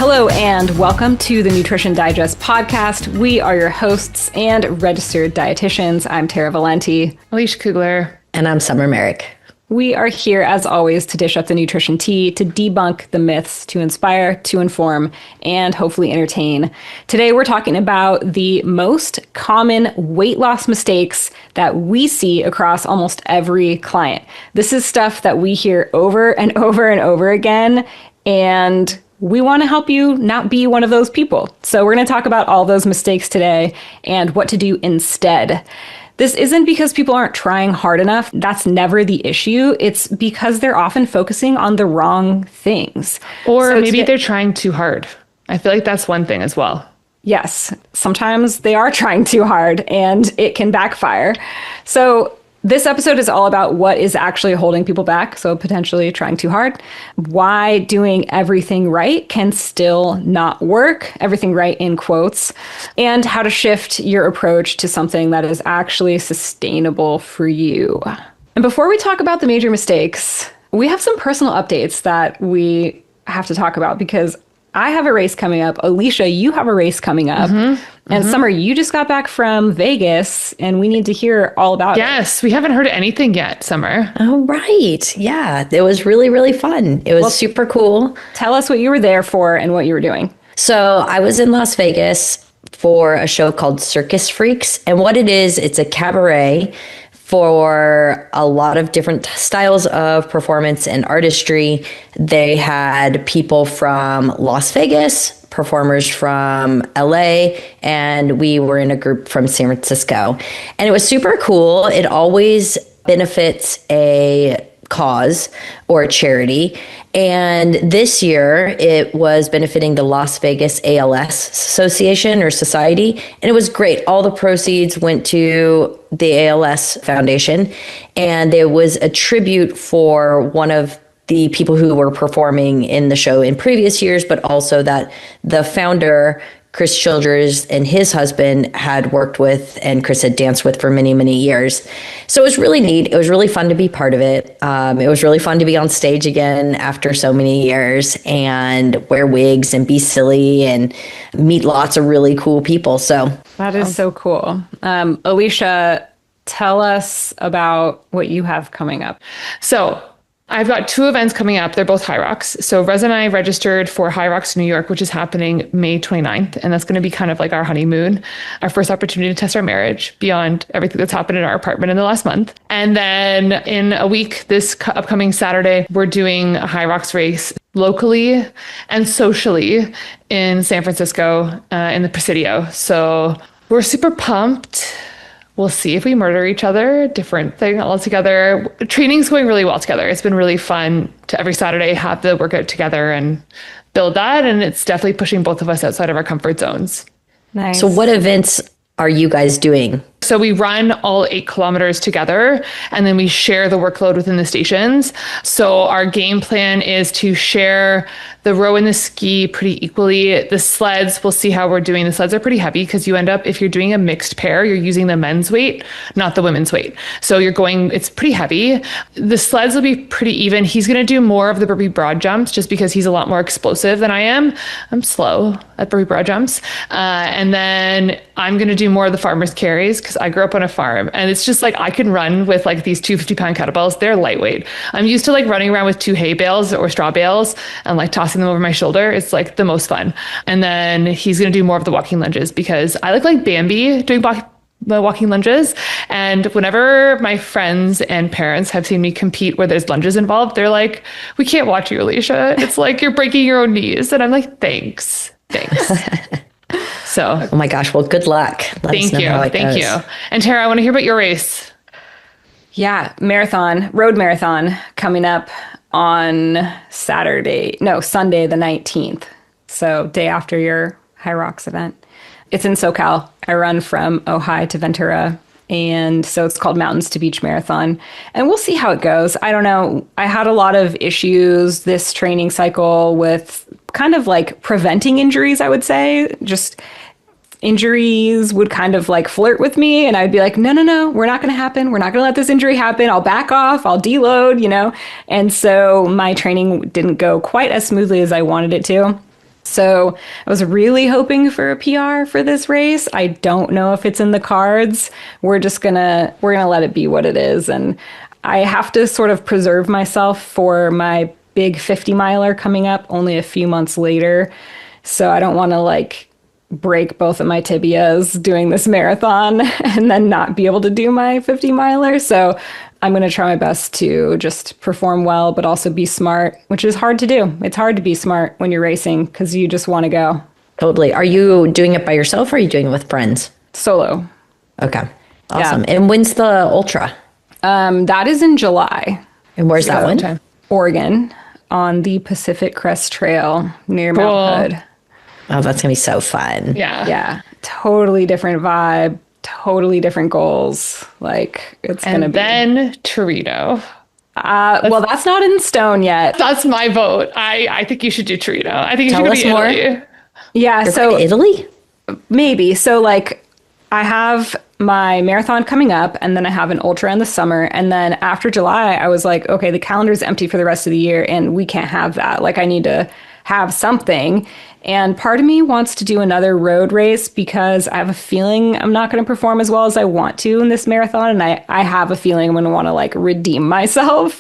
Hello and welcome to the Nutrition Digest podcast. We are your hosts and registered dietitians. I'm Tara Valenti. Alicia Kugler. And I'm Summer Merrick. We are here, as always, to dish up the nutrition tea, to debunk the myths, to inspire, to inform, and hopefully entertain. Today, we're talking about the most common weight loss mistakes that we see across almost every client. This is stuff that we hear over and over and over again, and we want to help you not be one of those people. So we're going to talk about all those mistakes today and what to do instead. This isn't because people aren't trying hard enough. That's never the issue. It's because they're often focusing on the wrong things. Or maybe they're trying too hard. I feel like that's one thing as well. Yes, sometimes they are trying too hard and it can backfire. So this episode is all about what is actually holding people back, so potentially trying too hard, why doing everything right can still not work, everything right in quotes, and how to shift your approach to something that is actually sustainable for you. And before we talk about the major mistakes, we have some personal updates that we have to talk about because I have a race coming up. Alicia, you have a race coming up. And Summer, you just got back from Vegas and we need to hear all about it. Yes, we haven't heard anything yet, Summer. Oh, right. Yeah, it was really, really fun. It was super cool. Tell us what you were there for and what you were doing. So I was in Las Vegas for a show called Circus Freaks. And what it is, it's a cabaret for a lot of different styles of performance and artistry. They had people from Las Vegas, performers from LA, and we were in a group from San Francisco. And it was super cool. It always benefits a cause or a charity. And this year it was benefiting the Las Vegas ALS Association or Society. And it was great. All the proceeds went to the ALS Foundation. And there was a tribute for one of the people who were performing in the show in previous years, but also that the founder, Chris Childers, and his husband had worked with and Chris had danced with for many, many years. So it was really neat. It was really fun to be part of it. It was really fun to be on stage again after so many years and wear wigs and be silly and meet lots of really cool people. So that is so cool. Alicia, tell us about what you have coming up. So I've got two events coming up. They're both High Rocks. So Rez and I registered for High Rocks New York, which is happening May 29th. And that's going to be kind of like our honeymoon, our first opportunity to test our marriage beyond everything that's happened in our apartment in the last month. And then in a week, this upcoming Saturday, we're doing a High Rocks race locally and socially in San Francisco in the Presidio. So we're super pumped. We'll see if we murder each other, different thing altogether. Training's going really well together. It's been really fun to every Saturday have the workout together and build that. And it's definitely pushing both of us outside of our comfort zones. Nice. So what events are you guys doing? So we run all 8 kilometers together and then we share the workload within the stations. So our game plan is to share the row and the ski pretty equally. The sleds, we'll see how we're doing. The sleds are pretty heavy because you end up, if you're doing a mixed pair, you're using the men's weight, not the women's weight. So it's pretty heavy. The sleds will be pretty even. He's going to do more of the burpee broad jumps just because he's a lot more explosive than I am. I'm slow at burpee broad jumps. And then I'm going to do more of the farmer's carries because I grew up on a farm and it's just like I can run with like these 250-pound kettlebells. They're lightweight. I'm used to like running around with 2 hay bales or straw bales and like tossing them over my shoulder. It's like the most fun. And then he's going to do more of the walking lunges because I like Bambi doing walking lunges. And whenever my friends and parents have seen me compete where there's lunges involved, they're like, we can't watch you, Alicia. It's like you're breaking your own knees. And I'm like, thanks. So, oh my gosh. Well, good luck. Thank you. And Tara, I want to hear about your race. Yeah, road marathon coming up on Sunday the 19th. So day after your High Rocks event. It's in SoCal. I run from Ojai to Ventura. And so it's called Mountains to Beach Marathon. And we'll see how it goes. I don't know. I had a lot of issues this training cycle with kind of like preventing injuries, I would say. Just injuries would kind of like flirt with me. And I'd be like, no, we're not going to happen. We're not going to let this injury happen. I'll back off. I'll deload, And so my training didn't go quite as smoothly as I wanted it to. So I was really hoping for a PR for this race. I don't know if it's in the cards. We're gonna let it be what it is. And I have to sort of preserve myself for my big 50 miler coming up only a few months later. So I don't want to like break both of my tibias doing this marathon and then not be able to do my 50 miler. So I'm going to try my best to just perform well, but also be smart, which is hard to do. It's hard to be smart when you're racing because you just want to go. Totally. Are you doing it by yourself or are you doing it with friends? Solo. Okay. Awesome. Yeah. And when's the ultra? That is in July. And where's that one? Oregon on the Pacific Crest Trail near Mount Hood. Oh, that's going to be so fun. Yeah. Yeah. Totally different vibe. Totally different goals. Like it's going to be. And then Torino. Well, that's not in stone yet. That's my vote. I think you should do Torino. I think you Tell should us be more. Italy. Yeah. You're So going to Italy? maybe. So like I have my marathon coming up and then I have an ultra in the summer. And then after July, I was like, okay, the calendar's empty for the rest of the year and we can't have that. Like I need to have something. And part of me wants to do another road race because I have a feeling I'm not going to perform as well as I want to in this marathon. And I have a feeling I'm going to want to like redeem myself.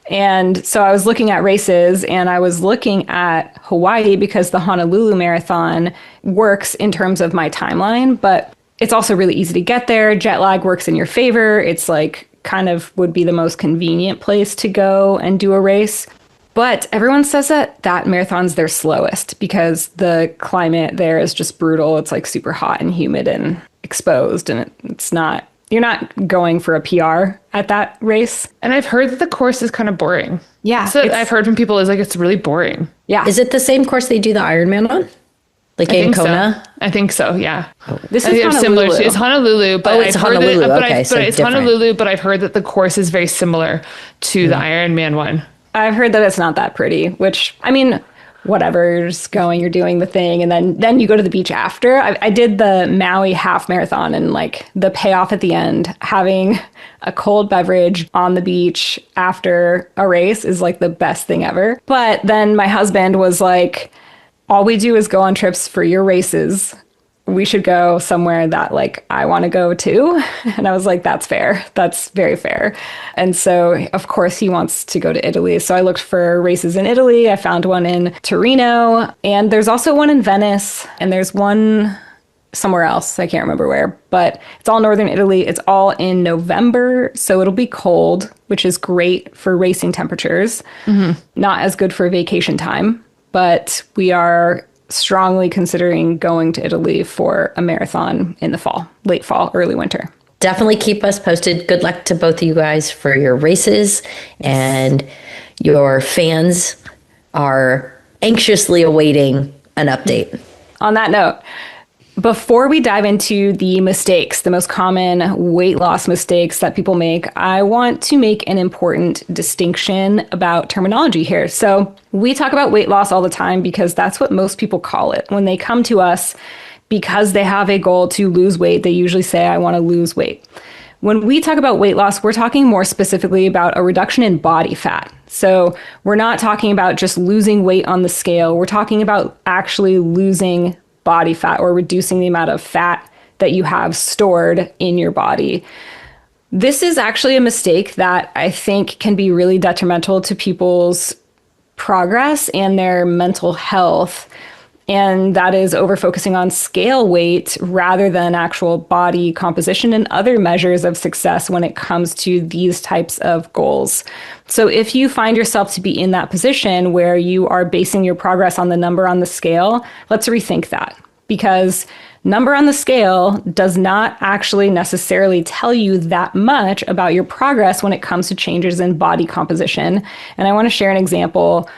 And so I was looking at races and I was looking at Hawaii because the Honolulu Marathon works in terms of my timeline, but it's also really easy to get there. Jet lag works in your favor. It's like kind of would be the most convenient place to go and do a race. But everyone says that that marathon's their slowest because the climate there is just brutal. It's like super hot and humid and exposed. And it's not, you're not going for a PR at that race. And I've heard that the course is kind of boring. Yeah. So I've heard from people is like, it's really boring. Yeah. Is it the same course they do the Ironman on? Like in Kona? So. I think so, yeah. This I is think it's Honolulu. similar. It's Honolulu, but it's I've heard Honolulu. that, Okay, so it's different. Honolulu, but I've heard that the course is very similar to the Ironman one. I've heard that it's not that pretty, which, I mean, whatever, you're just going, you're doing the thing, and then you go to the beach after. I did the Maui half marathon, and like the payoff at the end, having a cold beverage on the beach after a race is like the best thing ever. But then my husband was like, all we do is go on trips for your races. We should go somewhere that like I want to go to. And I was like, that's fair. That's very fair. And so of course he wants to go to Italy. So I looked for races in Italy. I found one in Torino and there's also one in Venice and there's one somewhere else. I can't remember where, but it's all northern Italy. It's all in November. So it'll be cold, which is great for racing temperatures. Mm-hmm. Not as good for vacation time, but we are strongly considering going to Italy for a marathon in the fall, late fall, early winter. Definitely keep us posted. Good luck to both of you guys for your races, and your fans are anxiously awaiting an update. On that note, before we dive into the mistakes, the most common weight loss mistakes that people make, I want to make an important distinction about terminology here. So we talk about weight loss all the time because that's what most people call it. When they come to us because they have a goal to lose weight, they usually say, I want to lose weight. When we talk about weight loss, we're talking more specifically about a reduction in body fat. So we're not talking about just losing weight on the scale. We're talking about actually losing body fat or reducing the amount of fat that you have stored in your body. This is actually a mistake that I think can be really detrimental to people's progress and their mental health. And that is over focusing on scale weight rather than actual body composition and other measures of success when it comes to these types of goals. So if you find yourself to be in that position where you are basing your progress on the number on the scale, let's rethink that, because number on the scale does not actually necessarily tell you that much about your progress when it comes to changes in body composition. And I want to share an example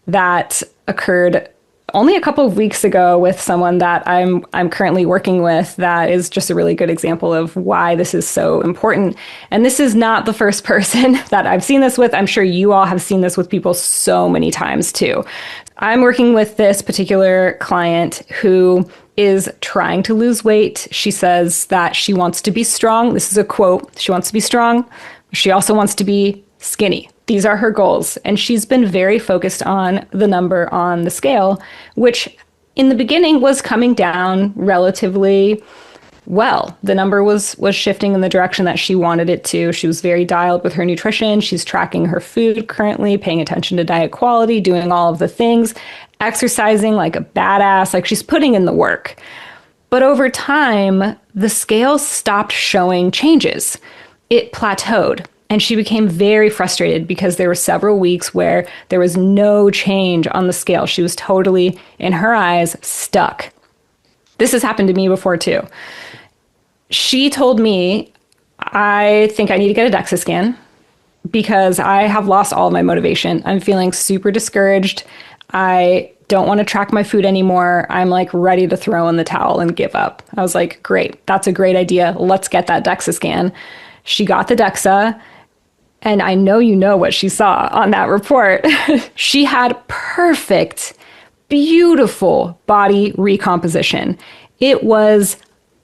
that occurred only a couple of weeks ago with someone that I'm currently working with that is just a really good example of why this is so important. And this is not the first person that I've seen this with. I'm sure you all have seen this with people so many times too. I'm working with this particular client who is trying to lose weight. She says that she wants to be strong. This is a quote. She wants to be strong. She also wants to be skinny. These are her goals. And she's been very focused on the number on the scale, which in the beginning was coming down relatively well. The number was shifting in the direction that she wanted it to. She was very dialed with her nutrition. She's tracking her food currently, paying attention to diet quality, doing all of the things, exercising like a badass, like she's putting in the work. But over time, the scale stopped showing changes. It plateaued. And she became very frustrated because there were several weeks where there was no change on the scale. She was totally, in her eyes, stuck. This has happened to me before too. She told me, I think I need to get a DEXA scan because I have lost all of my motivation. I'm feeling super discouraged. I don't want to track my food anymore. I'm like ready to throw in the towel and give up. I was like, great, that's a great idea. Let's get that DEXA scan. She got the DEXA. And I know you know what she saw on that report. She had perfect, beautiful body recomposition. It was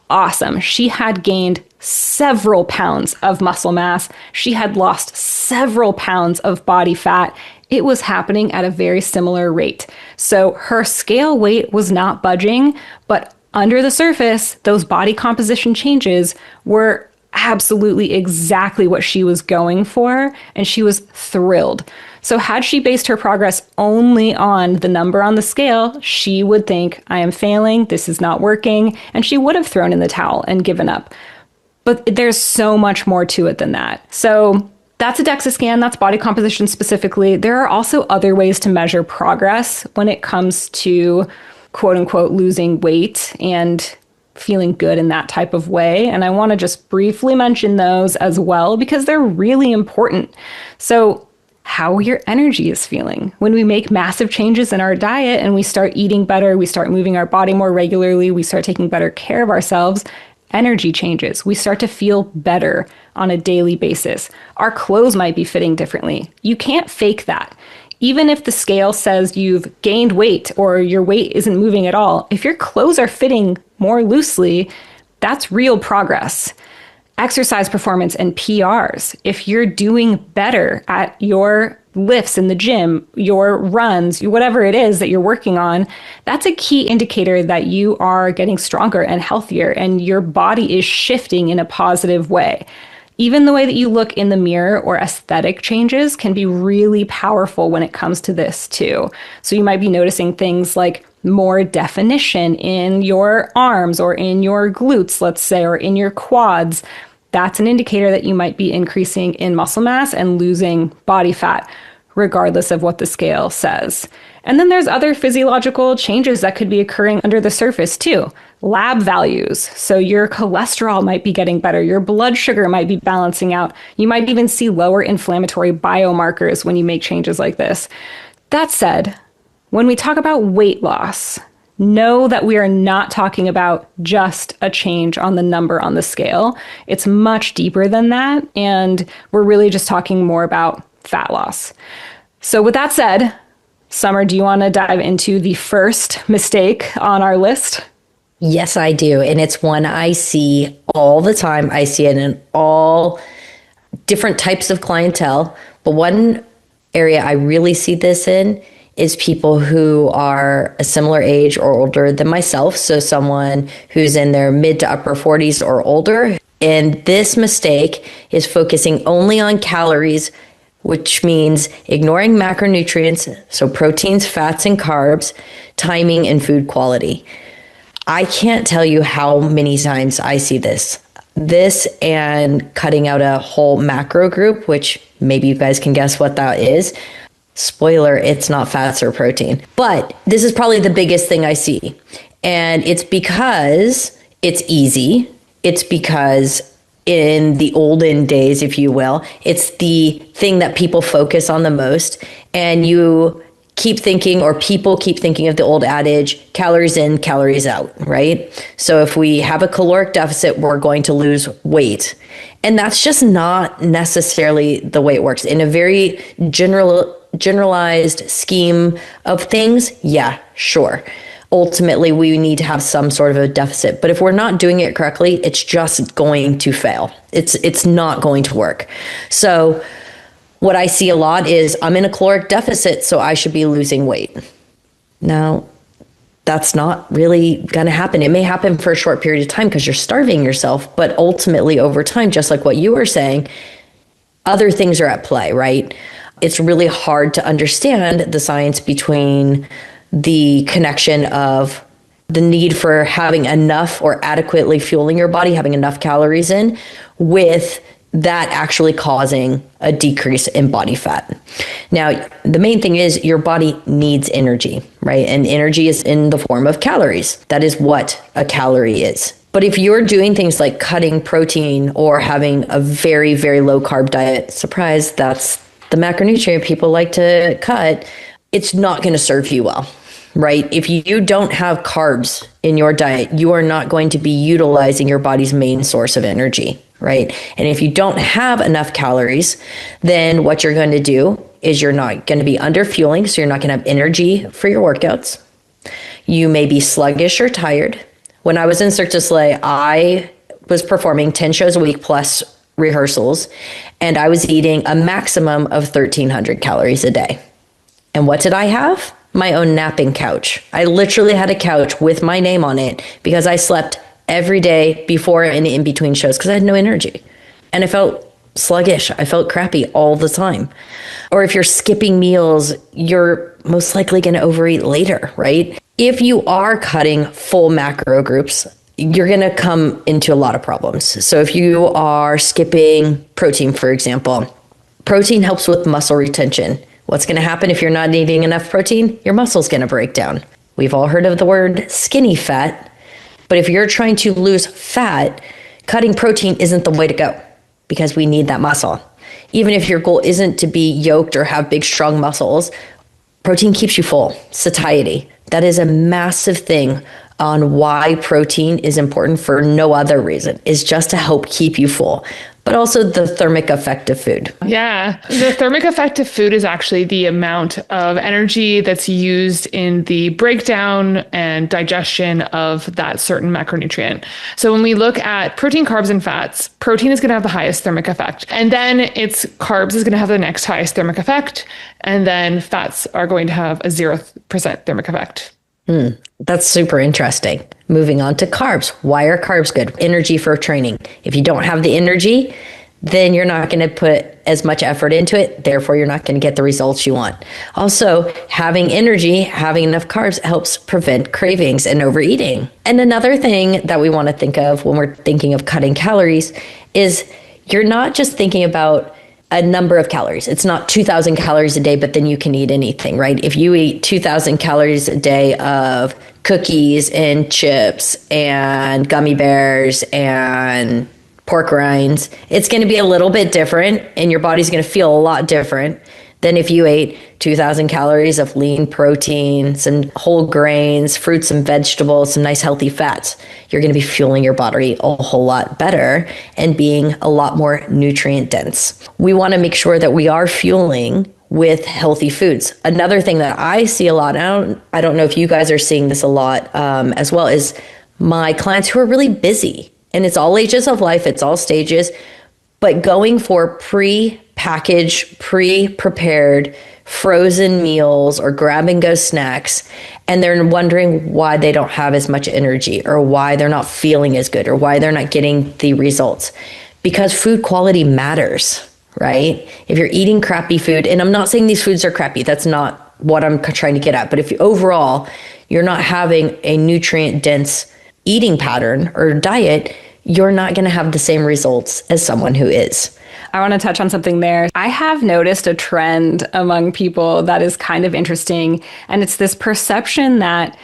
awesome. She had gained several pounds of muscle mass. She had lost several pounds of body fat. It was happening at a very similar rate. So her scale weight was not budging, but under the surface, those body composition changes were absolutely exactly what she was going for, and she was thrilled. So had she based her progress only on the number on the scale, she would think, I am failing, this is not working, and she would have thrown in the towel and given up. But there's so much more to it than that. So that's a DEXA scan, that's body composition specifically. There are also other ways to measure progress when it comes to quote unquote losing weight and feeling good in that type of way. And I want to just briefly mention those as well because they're really important. So how your energy is feeling. When we make massive changes in our diet and we start eating better, we start moving our body more regularly, we start taking better care of ourselves, energy changes. We start to feel better on a daily basis. Our clothes might be fitting differently. You can't fake that. Even if the scale says you've gained weight or your weight isn't moving at all, if your clothes are fitting more loosely, that's real progress. Exercise performance and PRs. If you're doing better at your lifts in the gym, your runs, whatever it is that you're working on, that's a key indicator that you are getting stronger and healthier and your body is shifting in a positive way. Even the way that you look in the mirror or aesthetic changes can be really powerful when it comes to this too. So you might be noticing things like more definition in your arms or in your glutes, let's say, or in your quads. That's an indicator that you might be increasing in muscle mass and losing body fat, regardless of what the scale says. And then there's other physiological changes that could be occurring under the surface too. Lab values. So your cholesterol might be getting better. Your blood sugar might be balancing out. You might even see lower inflammatory biomarkers when you make changes like this. That said, when we talk about weight loss, know that we are not talking about just a change on the number on the scale. It's much deeper than that. And we're really just talking more about fat loss. So with that said, Summer, do you want to dive into the first mistake on our list? Yes, I do. And it's one I see all the time. I see it in all different types of clientele. But one area I really see this in is people who are a similar age or older than myself. So someone who's in their mid to upper 40s or older. And this mistake is focusing only on calories, which means ignoring macronutrients, so proteins, fats, and carbs, timing, and food quality. I can't tell you how many times I see this. This and cutting out a whole macro group, which maybe you guys can guess what that is. Spoiler, it's not fats or protein. But this is probably the biggest thing I see. And it's because it's easy. It's because in the olden days, if you will, it's the thing that people focus on the most. And you keep thinking, or people keep thinking of the old adage, calories in, calories out, right? So if we have a caloric deficit, we're going to lose weight. And that's just not necessarily the way it works. In a very generalized scheme of things, yeah, sure. Ultimately, we need to have some sort of a deficit. But if we're not doing it correctly, it's just going to fail. It's not going to work. So What I see a lot is I'm in a caloric deficit, so I should be losing weight. Now, that's not really going to happen. It may happen for a short period of time because you're starving yourself, but ultimately over time, just like what you were saying, other things are at play, right? It's really hard to understand the science between the connection of the need for having enough or adequately fueling your body, having enough calories in, with that actually causing a decrease in body fat. Now, the main thing is your body needs energy, right? And energy is in the form of calories. That is what a calorie is. But if you're doing things like cutting protein or having a very, very low carb diet, surprise, that's the macronutrient people like to cut, it's not going to serve you well, right? If you don't have carbs in your diet, you are not going to be utilizing your body's main source of energy, right? And if you don't have enough calories, then what you're going to do is you're not going to be under fueling, so you're not going to have energy for your workouts. You may be sluggish or tired. When I was in Cirque du Soleil, I was performing 10 shows a week plus rehearsals, and I was eating a maximum of 1,300 calories a day. And what did I have? My own napping couch. I literally had a couch with my name on it because I slept every day before and in between shows because I had no energy. And I felt sluggish. I felt crappy all the time. Or if you're skipping meals, you're most likely going to overeat later, right? If you are cutting full macro groups, you're going to come into a lot of problems. So if you are skipping protein, for example, protein helps with muscle retention. What's going to happen if you're not eating enough protein? Your muscle's going to break down. We've all heard of the word skinny fat, but if you're trying to lose fat, cutting protein isn't the way to go because we need that muscle. Even if your goal isn't to be yoked or have big, strong muscles, protein keeps you full. Satiety. That is a massive thing on why protein is important for no other reason, is just to help keep you full, but also the thermic effect of food. Yeah. The thermic effect of food is actually the amount of energy that's used in the breakdown and digestion of that certain macronutrient. So when we look at protein, carbs, and fats, protein is going to have the highest thermic effect. And then it's carbs is going to have the next highest thermic effect. And then fats are going to have a 0% thermic effect. That's super interesting. Moving on to carbs. Why are carbs good? Energy for training. If you don't have the energy, then you're not going to put as much effort into it. Therefore, you're not going to get the results you want. Also, having energy, having enough carbs helps prevent cravings and overeating. And another thing that we want to think of when we're thinking of cutting calories is you're not just thinking about a number of calories. It's not 2,000 calories a day, but then you can eat anything, right? If you eat 2,000 calories a day of cookies and chips and gummy bears and pork rinds, it's going to be a little bit different and your body's going to feel a lot different than if you ate 2,000 calories of lean protein, some whole grains, fruits and vegetables, some nice healthy fats. You're going to be fueling your body a whole lot better and being a lot more nutrient dense. We want to make sure that we are fueling with healthy foods. Another thing that I see a lot, I don't know if you guys are seeing this a lot as well, is my clients who are really busy. And it's all ages of life, it's all stages, but going for pre-packaged, pre-prepared frozen meals or grab and go snacks, and they're wondering why they don't have as much energy or why they're not feeling as good or why they're not getting the results. Because food quality matters, right? If you're eating crappy food, and I'm not saying these foods are crappy, that's not what I'm trying to get at, but if overall you're not having a nutrient dense eating pattern or diet, you're not going to have the same results as someone who is. I want to touch on something there. I have noticed a trend among people that is kind of interesting. And it's this perception that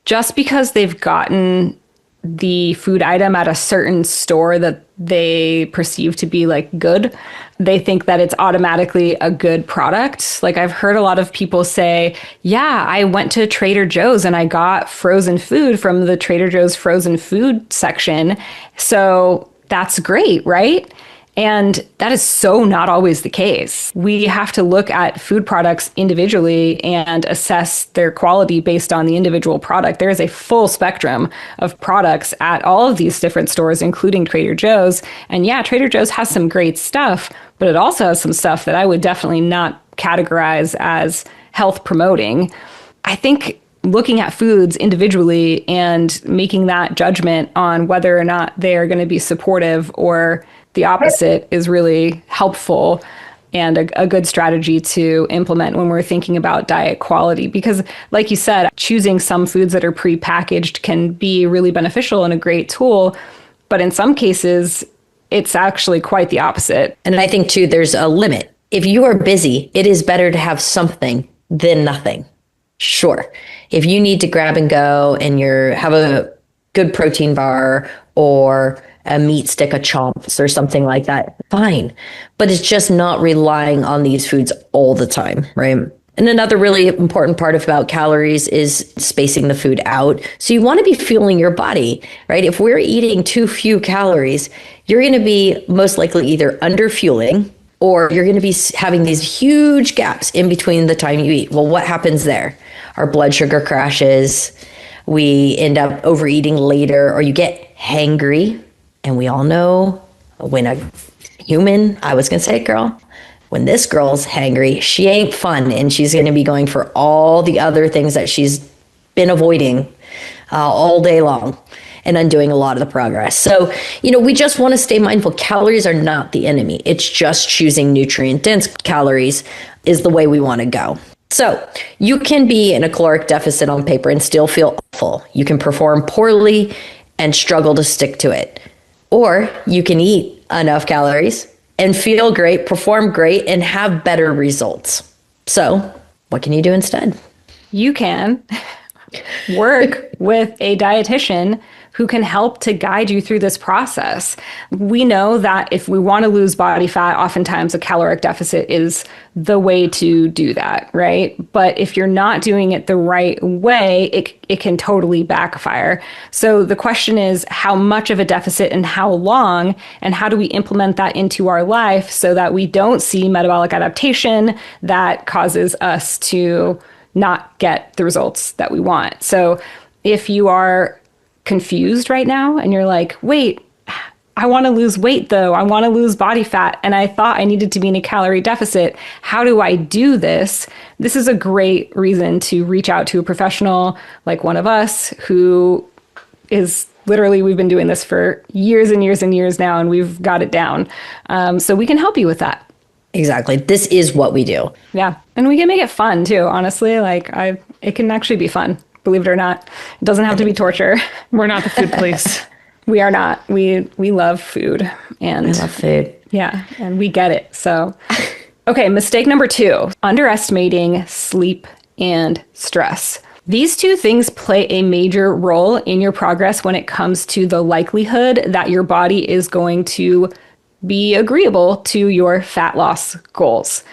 just because they've gotten the food item at a certain store that they perceive to be like good, they think that it's automatically a good product. Like I've heard a lot of people say, yeah, I went to Trader Joe's and I got frozen food from the Trader Joe's frozen food section. So that's great, right? And that is so not always the case. We have to look at food products individually and assess their quality based on the individual product. There is a full spectrum of products at all of these different stores, including Trader Joe's. And yeah, Trader Joe's has some great stuff, but it also has some stuff that I would definitely not categorize as health promoting. I think looking at foods individually and making that judgment on whether or not they are going to be supportive or the opposite is really helpful and a good strategy to implement when we're thinking about diet quality. Because like you said, choosing some foods that are prepackaged can be really beneficial and a great tool. But in some cases, it's actually quite the opposite. And I think too, there's a limit. If you are busy, it is better to have something than nothing. Sure. If you need to grab and go and have a good protein bar or a meat stick of chomps or something like that, fine. But it's just not relying on these foods all the time, right? And another really important part about calories is spacing the food out. So you want to be fueling your body, right? If we're eating too few calories, you're going to be most likely either under fueling or you're going to be having these huge gaps in between the time you eat. Well, what happens there? Our blood sugar crashes. We end up overeating later, or you get hangry. And we all know when a human, I was going to say girl, when this girl's hangry, she ain't fun. And she's going to be going for all the other things that she's been avoiding all day long and undoing a lot of the progress. So, we just want to stay mindful. Calories are not the enemy. It's just choosing nutrient-dense calories is the way we want to go. So you can be in a caloric deficit on paper and still feel awful. You can perform poorly and struggle to stick to it. Or you can eat enough calories and feel great, perform great, and have better results. So what can you do instead? You can work with a dietitian who can help to guide you through this process. We know that if we want to lose body fat, oftentimes a caloric deficit is the way to do that, right? But if you're not doing it the right way, it can totally backfire. So the question is, how much of a deficit and how long, and how do we implement that into our life so that we don't see metabolic adaptation that causes us to not get the results that we want? So if you are confused right now and you're like, wait, I want to lose weight though. I want to lose body fat. And I thought I needed to be in a calorie deficit. How do I do this? This is a great reason to reach out to a professional like one of us who is literally, we've been doing this for years and years and years now, and we've got it down. So we can help you with that. Exactly. This is what we do. Yeah. And we can make it fun too, honestly. It can actually be fun. Believe it or not, it doesn't have to be torture. We're not the food police. We are not. We love food. And I love food. Yeah, and we get it. So, okay, mistake number 2, underestimating sleep and stress. These two things play a major role in your progress when it comes to the likelihood that your body is going to be agreeable to your fat loss goals.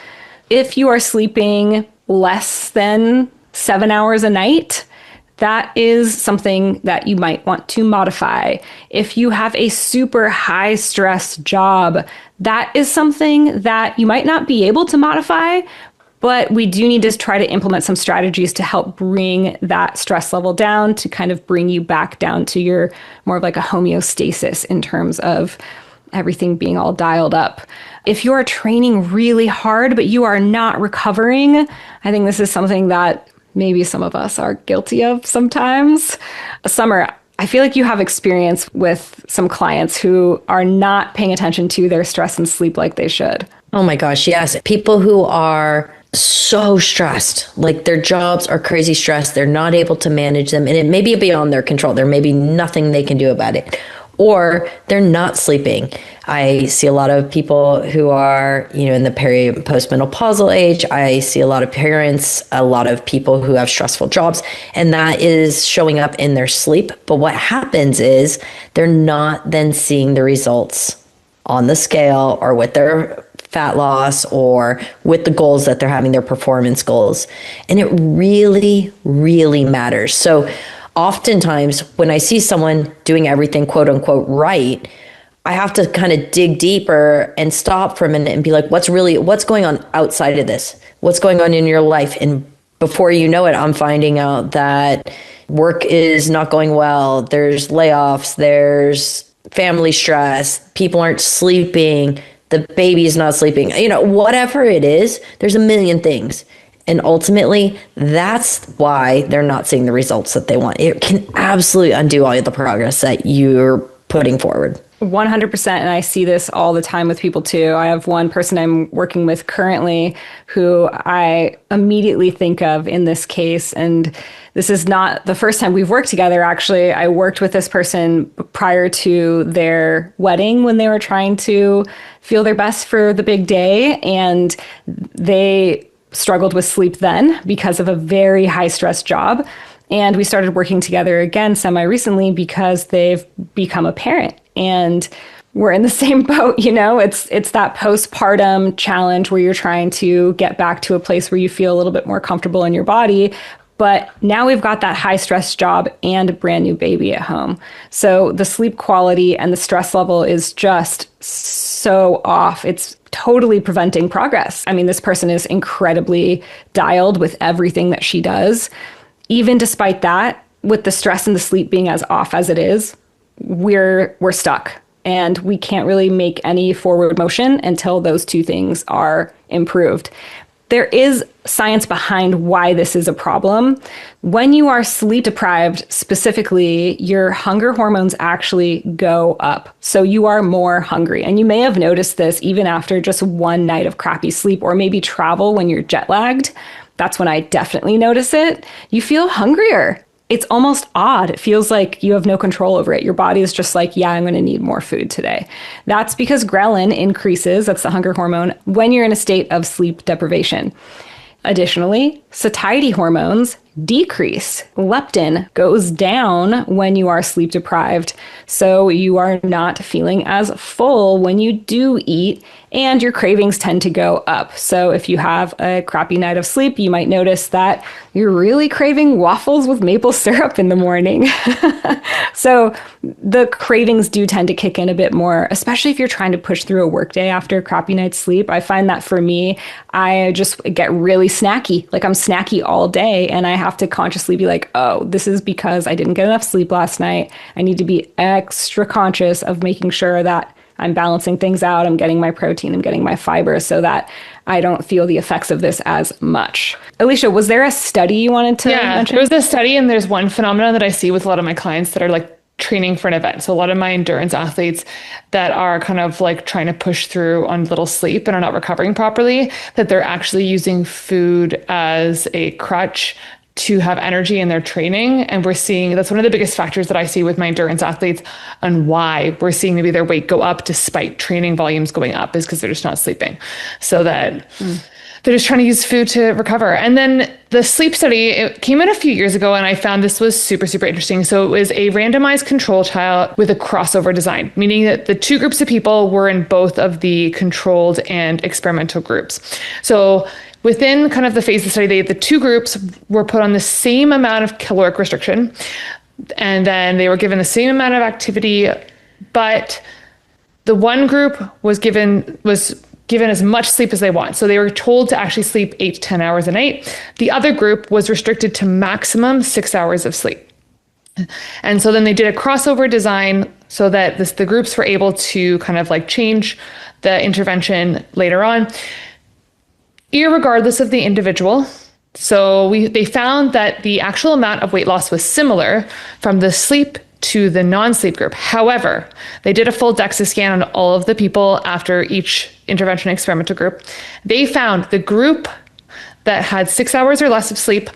If you are sleeping less than 7 hours a night, that is something that you might want to modify. If you have a super high stress job, that is something that you might not be able to modify, but we do need to try to implement some strategies to help bring that stress level down, to kind of bring you back down to your more of like a homeostasis in terms of everything being all dialed up. If you are training really hard, but you are not recovering, I think this is something that maybe some of us are guilty of sometimes. Summer, I feel like you have experience with some clients who are not paying attention to their stress and sleep like they should. Oh my gosh, yes. People who are so stressed, like their jobs are crazy stressed. They're not able to manage them, and it may be beyond their control. There may be nothing they can do about it. Or they're not sleeping. I see a lot of people who are, in the postmenopausal age. I see a lot of parents, a lot of people who have stressful jobs, and that is showing up in their sleep. But what happens is they're not then seeing the results on the scale or with their fat loss or with the goals that they're having, their performance goals. And it really, really matters. So oftentimes when I see someone doing everything quote unquote right, I have to kind of dig deeper and stop for a minute and be like, what's going on outside of this? What's going on in your life? And before you know it, I'm finding out that work is not going well. There's layoffs, there's family stress, people aren't sleeping, the baby's not sleeping, whatever it is, there's a million things. And ultimately, that's why they're not seeing the results that they want. It can absolutely undo all of the progress that you're putting forward. 100%. And I see this all the time with people too. I have one person I'm working with currently who I immediately think of in this case. And this is not the first time we've worked together. Actually, I worked with this person prior to their wedding when they were trying to feel their best for the big day. And they struggled with sleep then because of a very high stress job. And we started working together again semi-recently because they've become a parent. And we're in the same boat, it's that postpartum challenge where you're trying to get back to a place where you feel a little bit more comfortable in your body. But now we've got that high stress job and a brand new baby at home. So the sleep quality and the stress level is just so off. It's totally preventing progress. I mean, this person is incredibly dialed with everything that she does. Even despite that, with the stress and the sleep being as off as it is, we're stuck and we can't really make any forward motion until those two things are improved. There is science behind why this is a problem. When you are sleep deprived, specifically, your hunger hormones actually go up. So you are more hungry. And you may have noticed this even after just one night of crappy sleep or maybe travel when you're jet lagged. That's when I definitely notice it. You feel hungrier. It's almost odd. It feels like you have no control over it. Your body is just like, yeah, I'm going to need more food today. That's because ghrelin increases, that's the hunger hormone, when you're in a state of sleep deprivation. Additionally, satiety hormones decrease. Leptin goes down when you are sleep deprived. So you are not feeling as full when you do eat, and your cravings tend to go up. So if you have a crappy night of sleep, you might notice that you're really craving waffles with maple syrup in the morning. So the cravings do tend to kick in a bit more, especially if you're trying to push through a workday after a crappy night's sleep. I find that for me, I just get really snacky. Like I'm snacky all day, and I have to consciously be like, oh, this is because I didn't get enough sleep last night. I need to be extra conscious of making sure that I'm balancing things out. I'm getting my protein, I'm getting my fiber so that I don't feel the effects of this as much. Alicia, was there a study you wanted to mention? There was a study, and there's one phenomenon that I see with a lot of my clients that are like training for an event. So a lot of my endurance athletes that are kind of like trying to push through on little sleep and are not recovering properly, that they're actually using food as a crutch to have energy in their training. And we're seeing that's one of the biggest factors that I see with my endurance athletes, and why we're seeing maybe their weight go up despite training volumes going up is because they're just not sleeping. So that they're just trying to use food to recover. And then the sleep study, it came in a few years ago, and I found this was super, super interesting. So it was a randomized control trial with a crossover design, meaning that the two groups of people were in both of the controlled and experimental groups. So within kind of the phase of the study, the two groups were put on the same amount of caloric restriction, and then they were given the same amount of activity, but the one group was given as much sleep as they want. So they were told to actually sleep 8 to 10 hours a night. The other group was restricted to maximum 6 hours of sleep. And so then they did a crossover design so that the groups were able to kind of like change the intervention later on, irregardless of the individual. So they found that the actual amount of weight loss was similar from the sleep to the non-sleep group. However, they did a full DEXA scan on all of the people after each intervention experimental group. They found the group that had 6 hours or less of sleep,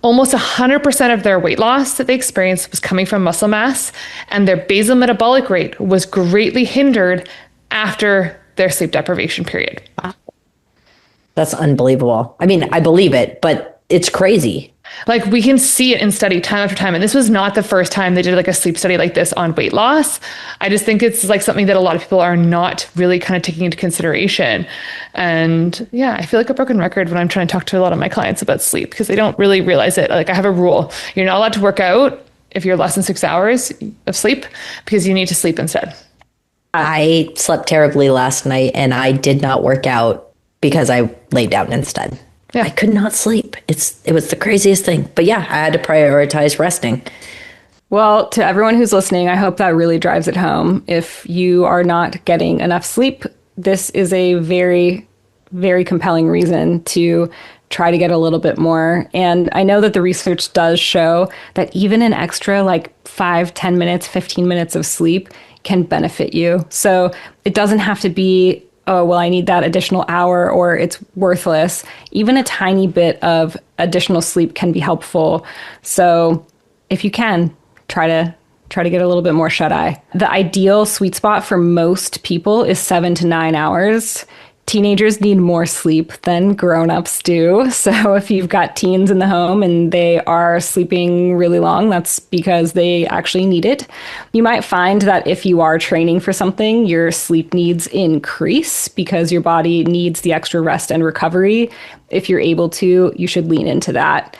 almost 100% of their weight loss that they experienced was coming from muscle mass, and their basal metabolic rate was greatly hindered after their sleep deprivation period. That's unbelievable. I mean, I believe it, but it's crazy. Like we can see it in study time after time. And this was not the first time they did like a sleep study like this on weight loss. I just think it's like something that a lot of people are not really kind of taking into consideration. And yeah, I feel like a broken record when I'm trying to talk to a lot of my clients about sleep because they don't really realize it. Like I have a rule. You're not allowed to work out if you're less than 6 hours of sleep because you need to sleep instead. I slept terribly last night and I did not work out because I laid down instead. Yeah. I could not sleep. It was the craziest thing. But yeah, I had to prioritize resting. Well, to everyone who's listening, I hope that really drives it home. If you are not getting enough sleep, this is a very, very compelling reason to try to get a little bit more. And I know that the research does show that even an extra like 5, 10 minutes, 15 minutes of sleep can benefit you. So it doesn't have to be, oh, well, I need that additional hour or it's worthless. Even a tiny bit of additional sleep can be helpful. So if you can, try to get a little bit more shut-eye. The ideal sweet spot for most people is 7 to 9 hours. Teenagers need more sleep than grown-ups do. So if you've got teens in the home and they are sleeping really long, that's because they actually need it. You might find that if you are training for something, your sleep needs increase because your body needs the extra rest and recovery. If you're able to, you should lean into that.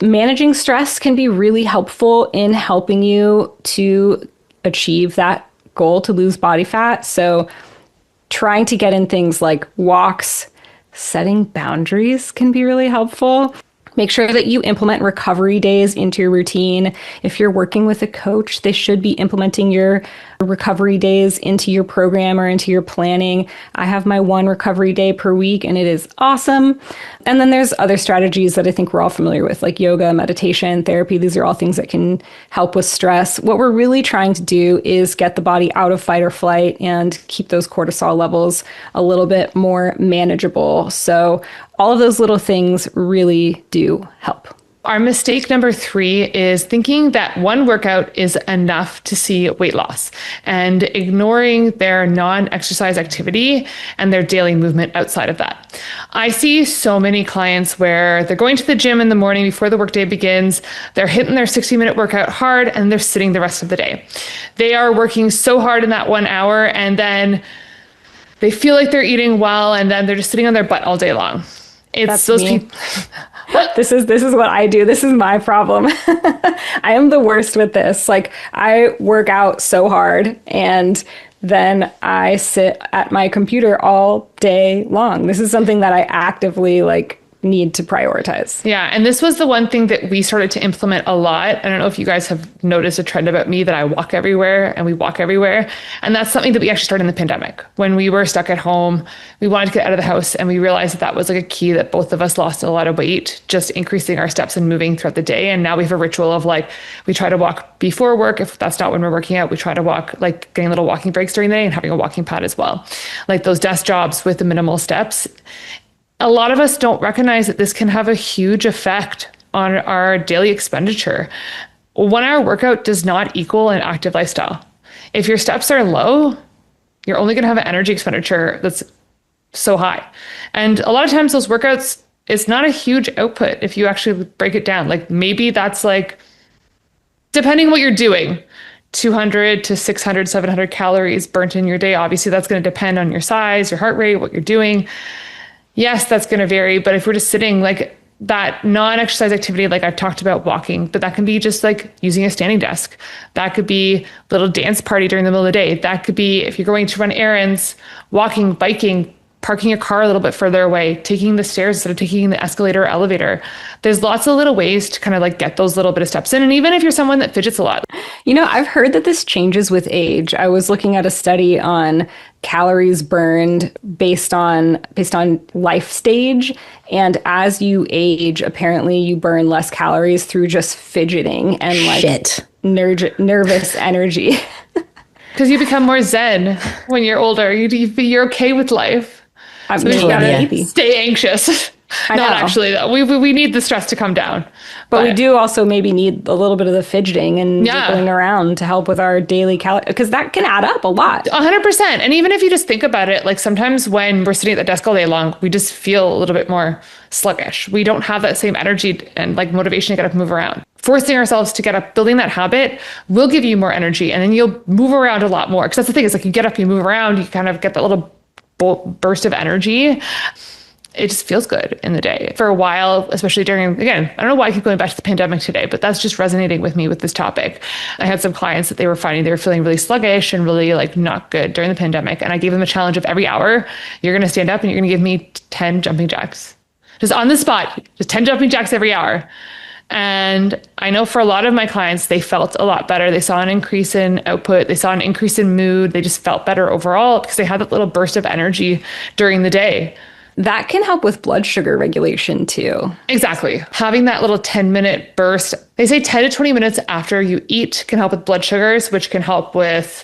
Managing stress can be really helpful in helping you to achieve that goal to lose body fat. So trying to get in things like walks, setting boundaries can be really helpful. Make sure that you implement recovery days into your routine. If you're working with a coach, they should be implementing your recovery days into your program or into your planning. I have my 1 recovery day per week and it is awesome. And then there's other strategies that I think we're all familiar with, like yoga, meditation, therapy. These are all things that can help with stress. What we're really trying to do is get the body out of fight or flight and keep those cortisol levels a little bit more manageable. So all of those little things really do help. Our mistake number 3 is thinking that one workout is enough to see weight loss and ignoring their non-exercise activity and their daily movement outside of that. I see so many clients where they're going to the gym in the morning before the workday begins, they're hitting their 60-minute workout hard, and they're sitting the rest of the day. They are working so hard in that 1 hour, and then they feel like they're eating well, and then they're just sitting on their butt all day long. It's That's those me. people. This is what I do. This is my problem. I am the worst with this. Like, I work out so hard and then I sit at my computer all day long. This is something that I actively need to prioritize. Yeah. And this was the one thing that we started to implement a lot. I don't know if you guys have noticed a trend about me that I walk everywhere and we walk everywhere. And that's something that we actually started in the pandemic. When we were stuck at home, we wanted to get out of the house and we realized that that was like a key that both of us lost a lot of weight, just increasing our steps and moving throughout the day. And now we have a ritual of we try to walk before work. If that's not when we're working out, we try to walk, getting little walking breaks during the day and having a walking pad as well. Like those desk jobs with the minimal steps. A lot of us don't recognize that this can have a huge effect on our daily expenditure. 1 hour workout does not equal an active lifestyle. If your steps are low, you're only going to have an energy expenditure that's so high. And a lot of times those workouts, it's not a huge output if you actually break it down. Maybe that's depending what you're doing, 200 to 600, 700 calories burnt in your day. Obviously, that's going to depend on your size, your heart rate, what you're doing. Yes, that's going to vary. But if we're just sitting that non-exercise activity, like I've talked about walking, but that can be just using a standing desk. That could be a little dance party during the middle of the day. That could be if you're going to run errands, walking, biking, parking your car a little bit further away, taking the stairs instead of taking the escalator or elevator. There's lots of little ways to kind of get those little bit of steps in. And even if you're someone that fidgets a lot. I've heard that this changes with age. I was looking at a study on calories burned based on life stage. And as you age, apparently you burn less calories through just fidgeting and nervous energy. Because you become more zen when you're older. You're okay with life. So you gotta stay anxious. Not actually, though. We need the stress to come down. But we do also maybe need a little bit of the fidgeting and going around to help with our daily calories, because that can add up a lot. 100%. And even if you just think about it, sometimes when we're sitting at the desk all day long, we just feel a little bit more sluggish. We don't have that same energy and motivation to get up and move around. Forcing ourselves to get up, building that habit will give you more energy, and then you'll move around a lot more. Because that's the thing, is you get up, you move around, you kind of get that little burst of energy. it just feels good in the day. For a while, especially during, again, I don't know why I keep going back to the pandemic today, but that's just resonating with me with this topic. I had some clients that they were finding they were feeling really sluggish and really like not good during the pandemic. And I gave them a challenge of every hour, you're going to stand up and you're going to give me 10 jumping jacks. Just on the spot, just 10 jumping jacks every hour. And I know for a lot of my clients, they felt a lot better. They saw an increase in output. They saw an increase in mood. They just felt better overall because they had that little burst of energy during the day. That can help with blood sugar regulation too. Exactly. Having that little 10-minute burst, they say 10 to 20 minutes after you eat can help with blood sugars, which can help with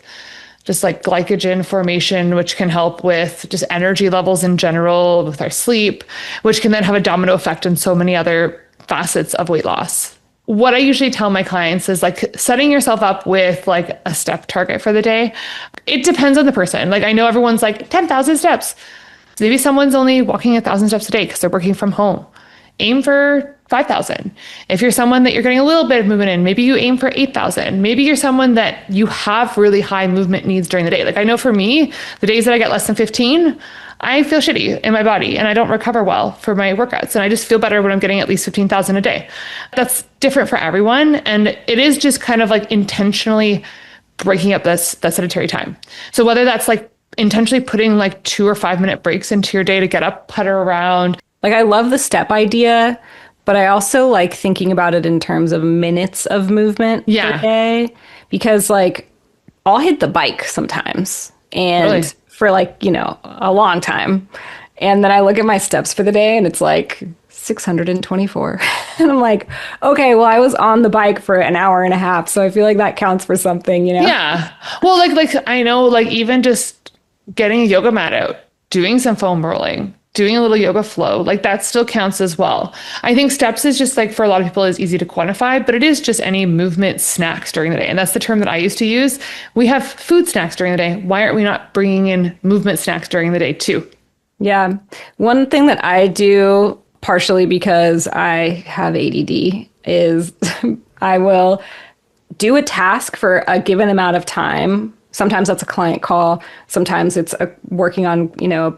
just like glycogen formation, which can help with just energy levels in general, with our sleep, which can then have a domino effect on so many other facets of weight loss. What I usually tell my clients is like setting yourself up with like a step target for the day. It depends on the person. Like I know everyone's like 10,000 steps. Maybe someone's only walking 1,000 steps a day because they're working from home. Aim for 5,000. If you're someone that you're getting a little bit of movement in, maybe you aim for 8,000. Maybe you're someone that you have really high movement needs during the day. Like I know for me, the days that I get less than 15, I feel shitty in my body and I don't recover well for my workouts. And I just feel better when I'm getting at least 15,000 a day. That's different for everyone. And it is just kind of like intentionally breaking up that sedentary time. So whether that's like intentionally putting like 2 or 5 minute breaks into your day to get up, putter around. Like I love the step idea, but I also like thinking about it in terms of minutes of movement per day, because like I'll hit the bike sometimes and for like, a long time. And then I look at my steps for the day and it's like 624. And I'm like, okay, well, I was on the bike for an hour and a half. So I feel like that counts for something, Yeah. Well, like I know, like even just getting a yoga mat out, doing some foam rolling, doing a little yoga flow, like that still counts as well. I think steps is just like for a lot of people is easy to quantify, but it is just any movement snacks during the day. And that's the term that I used to use. We have food snacks during the day. Why aren't we not bringing in movement snacks during the day too? Yeah. One thing that I do, partially because I have ADD, is I will do a task for a given amount of time. Sometimes that's a client call. Sometimes it's working on,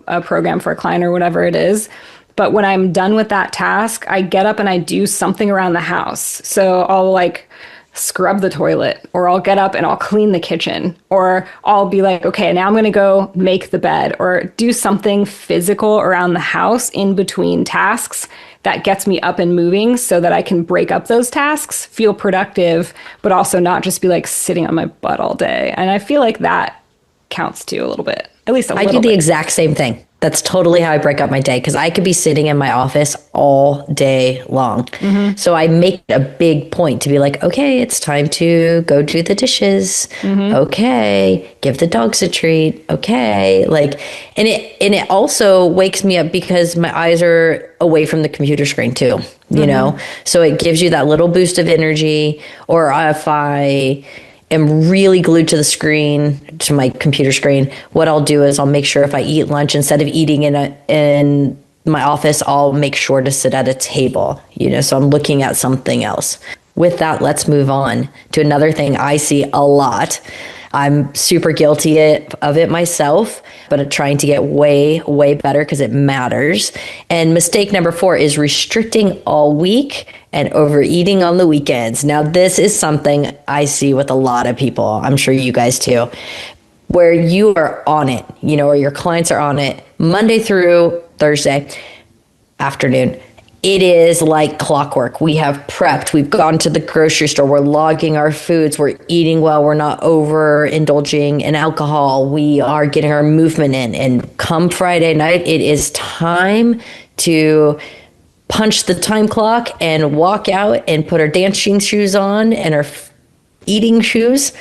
a program for a client or whatever it is. But when I'm done with that task, I get up and I do something around the house. So I'll like scrub the toilet, or I'll get up and I'll clean the kitchen, or I'll be like, okay, now I'm going to go make the bed, or do something physical around the house in between tasks that gets me up and moving so that I can break up those tasks, feel productive, but also not just be like sitting on my butt all day. And I feel like that counts too a little bit, at least a little bit. I do the exact same thing. That's totally how I break up my day, because I could be sitting in my office all day long. Mm-hmm. So I make a big point to be like, okay, it's time to go do the dishes. Mm-hmm. Okay, give the dogs a treat. Okay, and it also wakes me up because my eyes are away from the computer screen too. You know, so it gives you that little boost of energy. Or if I am really glued to the screen, to my computer screen, what I'll do is I'll make sure if I eat lunch, instead of eating in my office, I'll make sure to sit at a table, so I'm looking at something else. With that, let's move on to another thing I see a lot. I'm super guilty of it myself, but I'm trying to get way, way better because it matters. And mistake number 4 is restricting all week and overeating on the weekends. Now, this is something I see with a lot of people. I'm sure you guys too, where you are on it, or your clients are on it Monday through Thursday afternoon. It is like clockwork. We have prepped. We've gone to the grocery store. We're logging our foods. We're eating well. We're not overindulging in alcohol. We are getting our movement in. And come Friday night, it is time to punch the time clock and walk out and put our dancing shoes on and our eating shoes,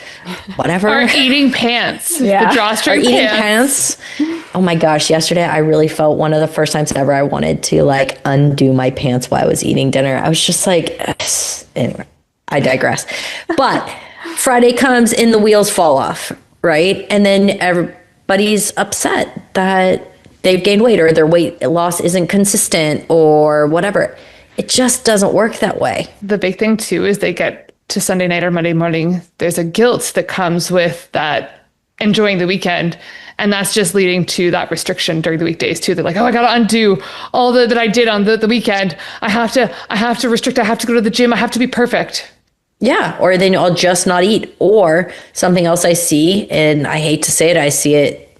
whatever. Our eating pants. Yeah. The drawstring our eating pants. Oh my gosh, yesterday I really felt one of the first times ever I wanted to undo my pants while I was eating dinner. I was just like, anyway, I digress. But Friday comes and the wheels fall off, right? And then everybody's upset that they've gained weight or their weight loss isn't consistent or whatever. It just doesn't work that way. The big thing too is they get to Sunday night or Monday morning, there's a guilt that comes with that enjoying the weekend. And that's just leading to that restriction during the weekdays too. They're like, oh, I got to undo all that I did on the weekend. I have to restrict. I have to go to the gym. I have to be perfect. Yeah. Or then I'll just not eat. Or something else I see, and I hate to say it, I see it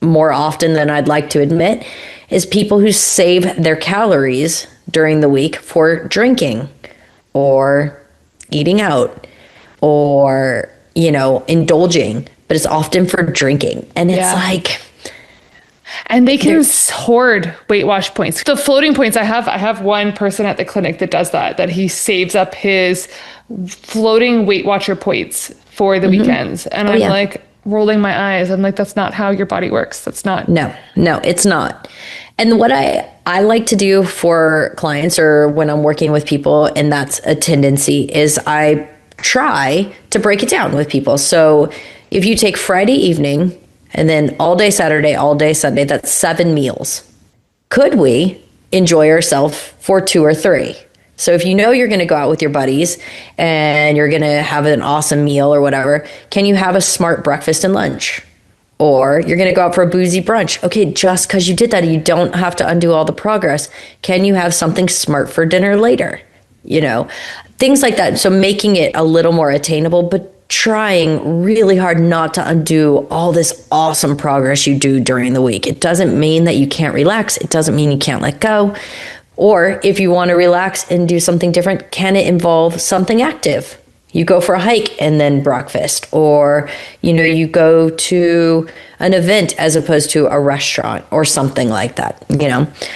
more often than I'd like to admit, is people who save their calories during the week for drinking or eating out or, indulging, but it's often for drinking. And it's like... And they can hoard Weight Watch points. The floating points, I have one person at the clinic that does that he saves up his floating Weight Watcher points for the weekends. And I'm like rolling my eyes. I'm like, that's not how your body works. That's not. No, it's not. And what I like to do for clients or when I'm working with people, and that's a tendency, is I try to break it down with people. So if you take Friday evening and then all day Saturday, all day Sunday, that's 7 meals. Could we enjoy ourselves for 2 or 3? So if you're going to go out with your buddies and you're going to have an awesome meal or whatever, can you have a smart breakfast and lunch? Or you're going to go out for a boozy brunch. Okay, just because you did that, you don't have to undo all the progress. Can you have something smart for dinner later? Things like that. So making it a little more attainable, but trying really hard not to undo all this awesome progress you do during the week. It doesn't mean that you can't relax. It doesn't mean you can't let go. Or if you want to relax and do something different, can it involve something active? You go for a hike and then breakfast, or, you go to an event as opposed to a restaurant or something like that,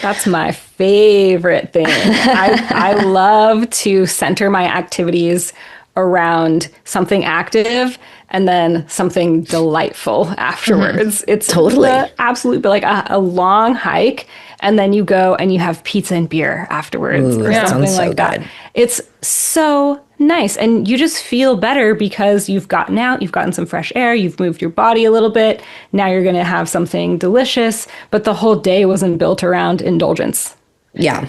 That's my favorite thing. I love to center my activities around something active and then something delightful afterwards. It's totally absolute, but like a long hike, and then you go and you have pizza and beer afterwards. Ooh, or something so like that. good. It's so nice, and you just feel better because you've gotten out, you've gotten some fresh air, you've moved your body a little bit. Now you're going to have something delicious, but the whole day wasn't built around indulgence. Yeah.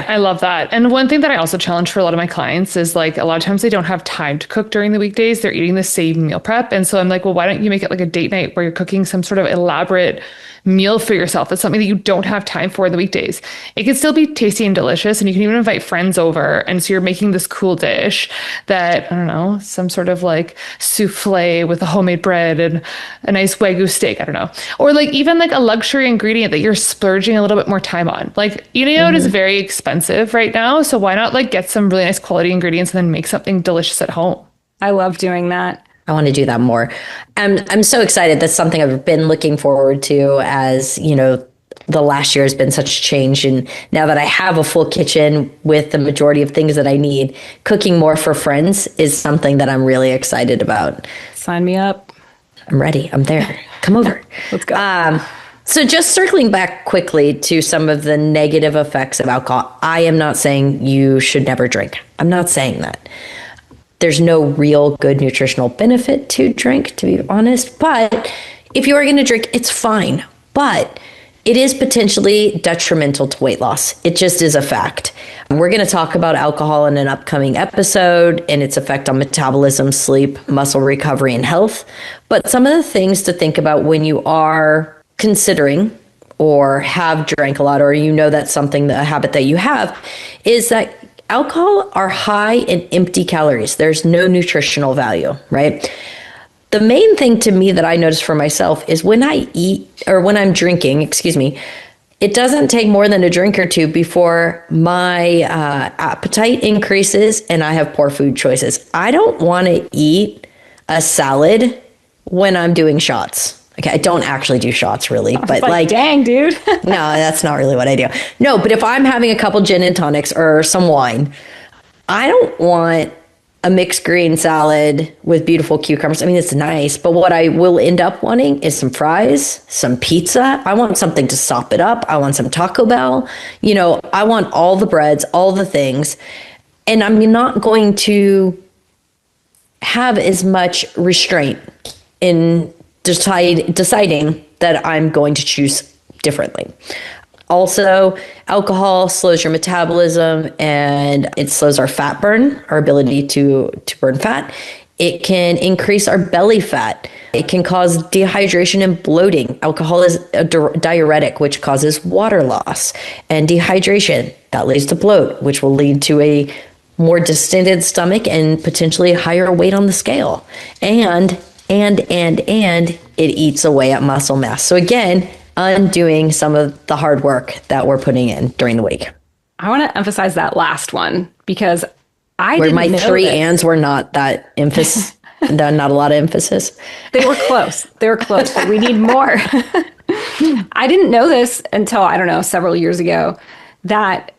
I love that. And one thing that I also challenge for a lot of my clients is like a lot of times they don't have time to cook during the weekdays. They're eating the same meal prep. And so I'm like, well, why don't you make it like a date night where you're cooking some sort of elaborate meal for yourself? That's something that you don't have time for in the weekdays. It can still be tasty and delicious. And you can even invite friends over. And so you're making this cool dish that, I don't know, some sort of like souffle with a homemade bread and a nice Wagyu steak. I don't know. Or like even like a luxury ingredient that you're splurging a little bit more time on. Like, it is very expensive right now. So why not like get some really nice quality ingredients and then make something delicious at home? I love doing that. I want to do that more. I'm so excited. That's something I've been looking forward to as, the last year has been such change. And now that I have a full kitchen with the majority of things that I need, cooking more for friends is something that I'm really excited about. Sign me up. I'm ready. I'm there. Come over. Let's go. So just circling back quickly to some of the negative effects of alcohol, I am not saying you should never drink. I'm not saying that. There's no real good nutritional benefit to drink, to be honest. But if you are going to drink, it's fine. But it is potentially detrimental to weight loss. It just is a fact. We're going to talk about alcohol in an upcoming episode and its effect on metabolism, sleep, muscle recovery, and health. But some of the things to think about when you are considering or have drank a lot, or that's something, a habit that you have, is that alcohol are high in empty calories. There's no nutritional value, right? The main thing to me that I notice for myself is when I eat, or when I'm drinking, it doesn't take more than a drink or two before my appetite increases and I have poor food choices. I don't want to eat a salad when I'm doing shots. Okay, I don't actually do shots really, but like dang, dude. No, that's not really what I do. No, but if I'm having a couple gin and tonics or some wine, I don't want a mixed green salad with beautiful cucumbers. I mean, it's nice, but what I will end up wanting is some fries, some pizza. I want something to sop it up. I want some Taco Bell. I want all the breads, all the things. And I'm not going to have as much restraint in deciding that I'm going to choose differently. Also, alcohol slows your metabolism and it slows our fat burn, our ability to burn fat. It can increase our belly fat. It can cause dehydration and bloating. Alcohol is a diuretic, which causes water loss and dehydration. That leads to bloat, which will lead to a more distended stomach and potentially higher weight on the scale. And it eats away at muscle mass. So again, undoing some of the hard work that we're putting in during the week. I want to emphasize that last one because where my three ands were not that emphasis, not a lot of emphasis. They were close. But we need more. I didn't know this until, I don't know, several years ago, that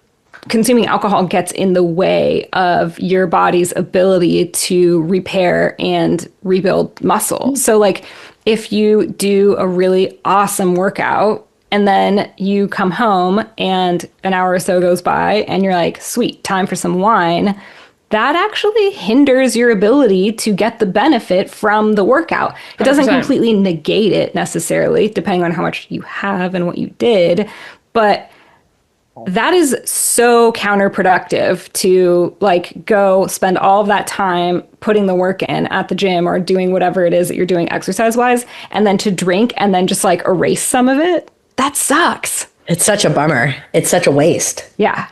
consuming alcohol gets in the way of your body's ability to repair and rebuild muscle. So like if you do a really awesome workout and then you come home and an hour or so goes by and you're like, sweet, time for some wine, that actually hinders your ability to get the benefit from the workout. It doesn't 100%. completely negate it necessarily, depending on how much you have and what you did, but that is so counterproductive to like go spend all of that time putting the work in at the gym or doing whatever it is that you're doing exercise wise, and then to drink and then just like erase some of it. That sucks. It's such a bummer. It's such a waste. Yeah.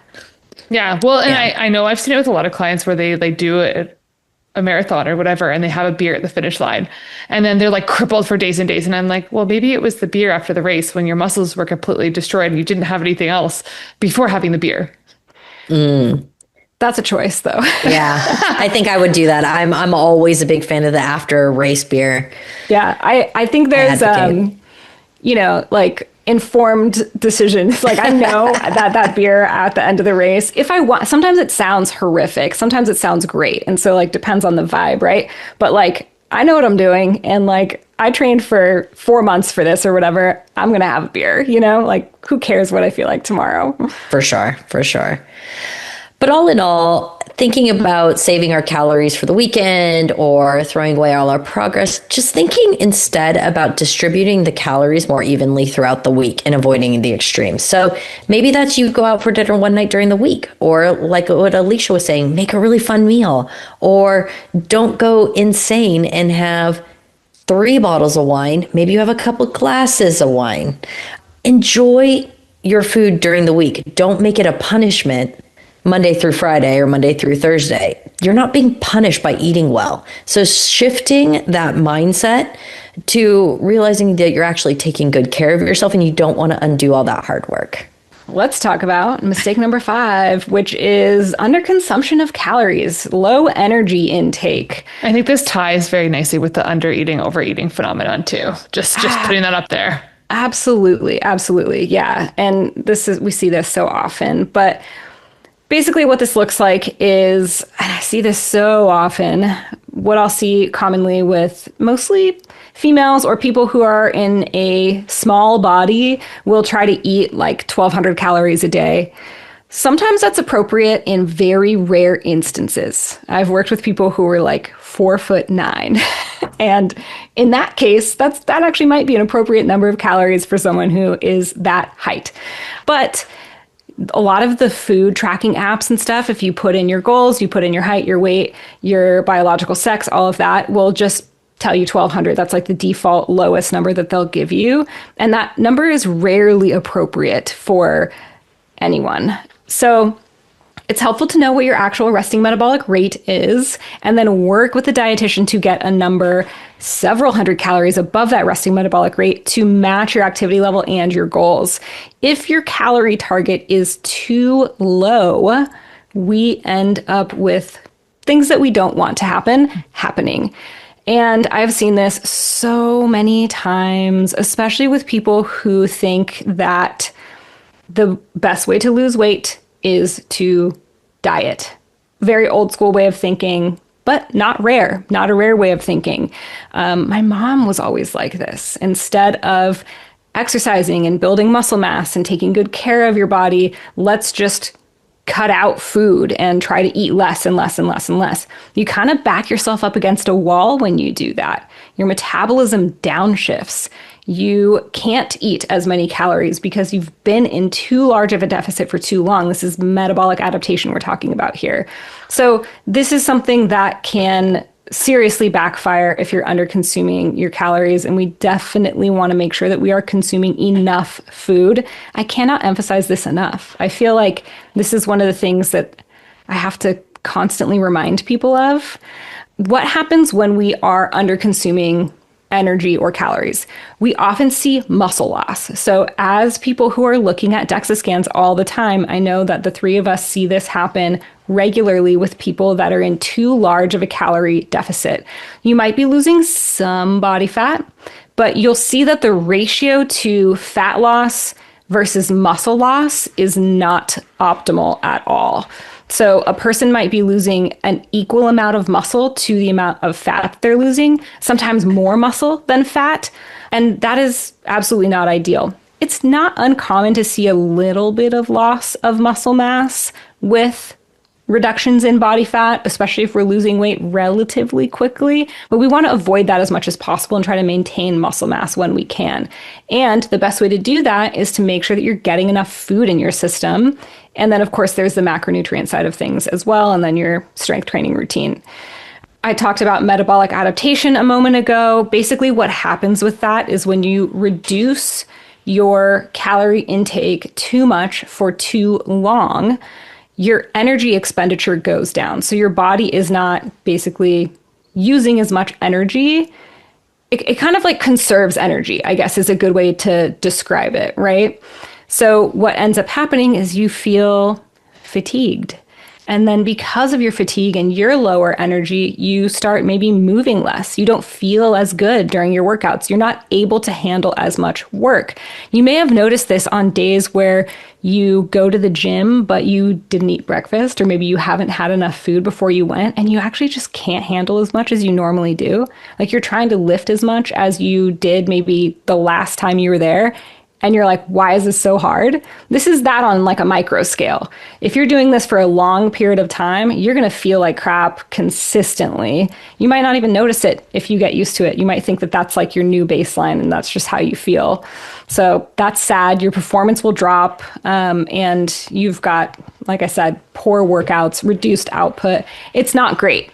Yeah. Well, and I know I've seen it with a lot of clients where they do a marathon or whatever, and they have a beer at the finish line, and then they're like crippled for days and days. And I'm like, well, maybe it was the beer after the race when your muscles were completely destroyed and you didn't have anything else before having the beer. That's a choice though. Yeah. I think I would do that. I'm always a big fan of the after race beer. Yeah. I think there's, like informed decisions. Like I know that beer at the end of the race, if I want, sometimes it sounds horrific. Sometimes it sounds great. And so like, depends on the vibe. Right. But like, I know what I'm doing. And like, I trained for 4 months for this or whatever. I'm going to have a beer, like who cares what I feel like tomorrow? For sure. But all in all, thinking about saving our calories for the weekend or throwing away all our progress, just thinking instead about distributing the calories more evenly throughout the week and avoiding the extremes. So maybe that's you go out for dinner one night during the week, or like what Alicia was saying, make a really fun meal, or don't go insane and have 3 bottles of wine. Maybe you have a couple glasses of wine. Enjoy your food during the week. Don't make it a punishment Monday through Friday or Monday through Thursday. You're not being punished by eating well. So shifting that mindset to realizing that you're actually taking good care of yourself and you don't want to undo all that hard work. Let's talk about mistake number 5, which is underconsumption of calories, low energy intake. I think this ties very nicely with the under eating, overeating phenomenon too. Just putting that up there. Absolutely. Yeah. And we see this so often, but basically what this looks like is, and I see this so often, what I'll see commonly with mostly females or people who are in a small body will try to eat like 1,200 calories a day. Sometimes that's appropriate in very rare instances. I've worked with people who were like 4'9". And in that case, that actually might be an appropriate number of calories for someone who is that height. But a lot of the food tracking apps and stuff, if you put in your goals, you put in your height, your weight, your biological sex, all of that will just tell you 1,200. That's like the default lowest number that they'll give you. And that number is rarely appropriate for anyone. So it's helpful to know what your actual resting metabolic rate is, and then work with the dietitian to get a number several hundred calories above that resting metabolic rate to match your activity level and your goals. If your calorie target is too low, we end up with things that we don't want to happening. And I've seen this so many times, especially with people who think that the best way to lose weight is to diet. Very old school way of thinking, but not a rare way of thinking. My mom was always like this. Instead of exercising and building muscle mass and taking good care of your body, let's just cut out food and try to eat less and less and less and less. You kind of back yourself up against a wall when you do that. Your metabolism downshifts. You can't eat as many calories because you've been in too large of a deficit for too long. This is metabolic adaptation we're talking about here. So this is something that can seriously backfire if you're under consuming your calories. And we definitely want to make sure that we are consuming enough food. I cannot emphasize this enough. I feel like this is one of the things that I have to constantly remind people of. What happens when we are under consuming energy or calories? We often see muscle loss. So as people who are looking at DEXA scans all the time, I know that the three of us see this happen regularly with people that are in too large of a calorie deficit. You might be losing some body fat, but you'll see that the ratio to fat loss versus muscle loss is not optimal at all. So a person might be losing an equal amount of muscle to the amount of fat that they're losing, sometimes more muscle than fat, and that is absolutely not ideal. It's not uncommon to see a little bit of loss of muscle mass with reductions in body fat, especially if we're losing weight relatively quickly. But we want to avoid that as much as possible and try to maintain muscle mass when we can. And the best way to do that is to make sure that you're getting enough food in your system. And then, of course, there's the macronutrient side of things as well, and then your strength training routine. I talked about metabolic adaptation a moment ago. Basically, what happens with that is when you reduce your calorie intake too much for too long, your energy expenditure goes down. So your body is not basically using as much energy. It kind of like conserves energy, I guess is a good way to describe it, right? So what ends up happening is you feel fatigued. And then because of your fatigue and your lower energy, you start maybe moving less. You don't feel as good during your workouts. You're not able to handle as much work. You may have noticed this on days where you go to the gym, but you didn't eat breakfast, or maybe you haven't had enough food before you went, and you actually just can't handle as much as you normally do. Like you're trying to lift as much as you did maybe the last time you were there. And you're like, why is this so hard? This is that on like a micro scale. If you're doing this for a long period of time, you're going to feel like crap consistently. You might not even notice it if you get used to it. You might think that that's like your new baseline and that's just how you feel. So that's sad. Your performance will drop. And you've got, like I said, poor workouts, reduced output. It's not great.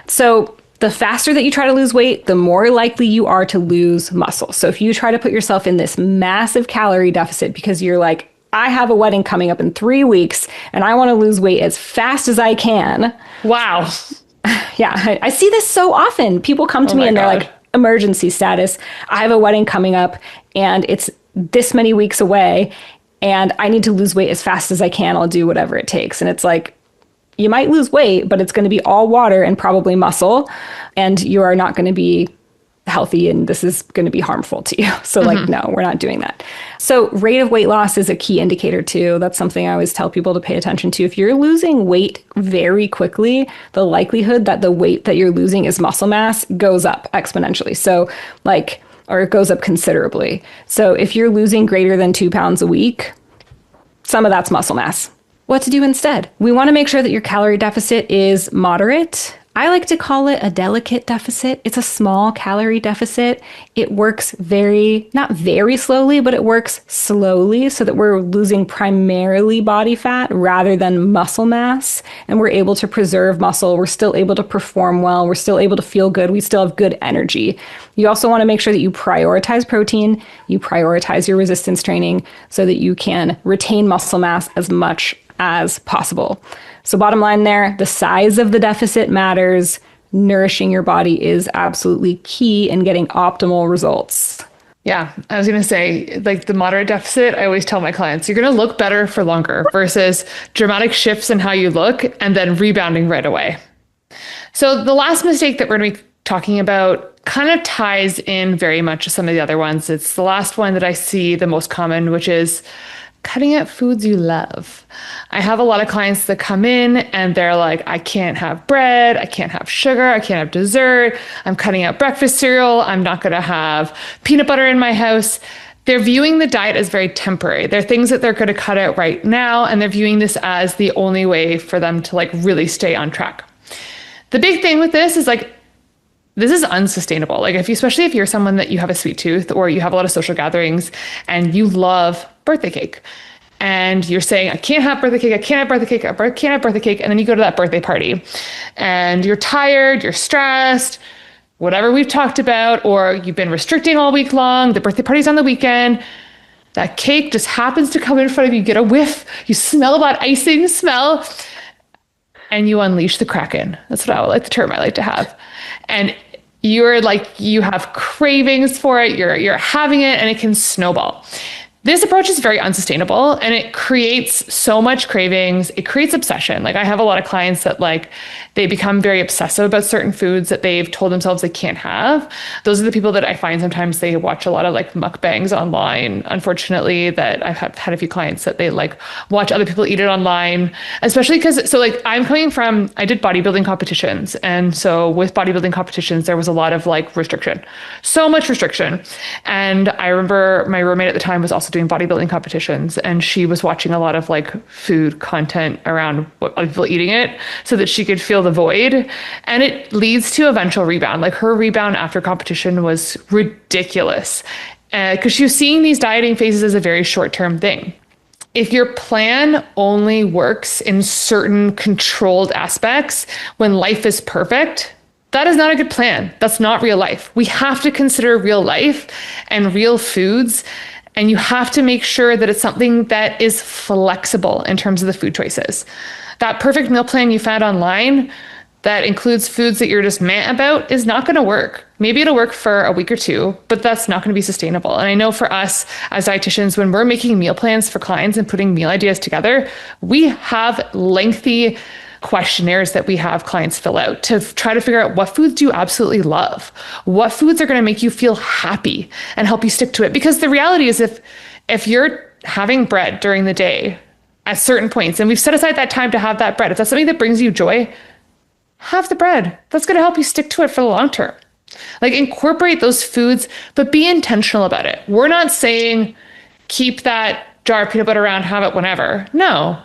So the faster that you try to lose weight, the more likely you are to lose muscle. So if you try to put yourself in this massive calorie deficit because you're like, I have a wedding coming up in 3 weeks and I want to lose weight as fast as I can. Wow. Yeah, I see this so often. People come to me and they're like, emergency status. I have a wedding coming up and it's this many weeks away and I need to lose weight as fast as I can. I'll do whatever it takes. And it's like, you might lose weight, but it's going to be all water and probably muscle, and you are not going to be healthy, and this is going to be harmful to you. So like, no, we're not doing that. So rate of weight loss is a key indicator too. That's something I always tell people to pay attention to. If you're losing weight very quickly, the likelihood that the weight that you're losing is muscle mass goes up exponentially. So like, or it goes up considerably. So if you're losing greater than 2 pounds a week, some of that's muscle mass. What to do instead? We want to make sure that your calorie deficit is moderate. I like to call it a delicate deficit. It's a small calorie deficit. It works not very slowly, but it works slowly so that we're losing primarily body fat rather than muscle mass. And we're able to preserve muscle. We're still able to perform well. We're still able to feel good. We still have good energy. You also want to make sure that you prioritize protein, you prioritize your resistance training so that you can retain muscle mass as much as possible. So bottom line there, the size of the deficit matters. Nourishing your body is absolutely key in getting optimal results. Yeah, I was going to say, like the moderate deficit, I always tell my clients, you're going to look better for longer versus dramatic shifts in how you look and then rebounding right away. So the last mistake that we're going to be talking about kind of ties in very much to some of the other ones. It's the last one that I see the most common, which is cutting out foods you love. I have a lot of clients that come in and they're like, I can't have bread, I can't have sugar, I can't have dessert, I'm cutting out breakfast cereal, I'm not going to have peanut butter in my house. They're viewing the diet as very temporary. They're things that they're going to cut out right now, and they're viewing this as the only way for them to like really stay on track. The big thing with this is like, this is unsustainable. Like especially if you're someone that you have a sweet tooth or you have a lot of social gatherings and you love birthday cake, and you're saying, I can't have birthday cake, I can't have birthday cake, I can't have birthday cake. And then you go to that birthday party and you're tired, you're stressed, whatever we've talked about, or you've been restricting all week long, the birthday party's on the weekend, that cake just happens to come in front of you, get a whiff, you smell that icing smell, and you unleash the Kraken. That's what I would like, the term I like to have. And you're like, you have cravings for it, you're having it, and it can snowball. This approach is very unsustainable and it creates so much cravings. It creates obsession. Like I have a lot of clients that like, they become very obsessive about certain foods that they've told themselves they can't have. Those are the people that I find sometimes they watch a lot of like mukbangs online. Unfortunately, that I've had a few clients that they like watch other people eat it online, especially because, so like I did bodybuilding competitions. And so with bodybuilding competitions, there was a lot of like restriction, so much restriction. And I remember my roommate at the time was also doing bodybuilding competitions, and she was watching a lot of like food content around what other people eating it so that she could feel the void, and it leads to eventual rebound. Like her rebound after competition was ridiculous because she was seeing these dieting phases as a very short-term thing. If your plan only works in certain controlled aspects when life is perfect, that is not a good plan. That's not real life. We have to consider real life and real foods. And you have to make sure that it's something that is flexible in terms of the food choices. That perfect meal plan you found online that includes foods that you're just meh about is not going to work. Maybe it'll work for a week or two, but that's not going to be sustainable. And I know for us as dietitians, when we're making meal plans for clients and putting meal ideas together, we have lengthy questionnaires that we have clients fill out to try to figure out what foods do you absolutely love? What foods are going to make you feel happy and help you stick to it? Because the reality is if you're having bread during the day at certain points, and we've set aside that time to have that bread, if that's something that brings you joy, have the bread. That's going to help you stick to it for the long term. Like incorporate those foods, but be intentional about it. We're not saying keep that jar of peanut butter around, have it whenever. No.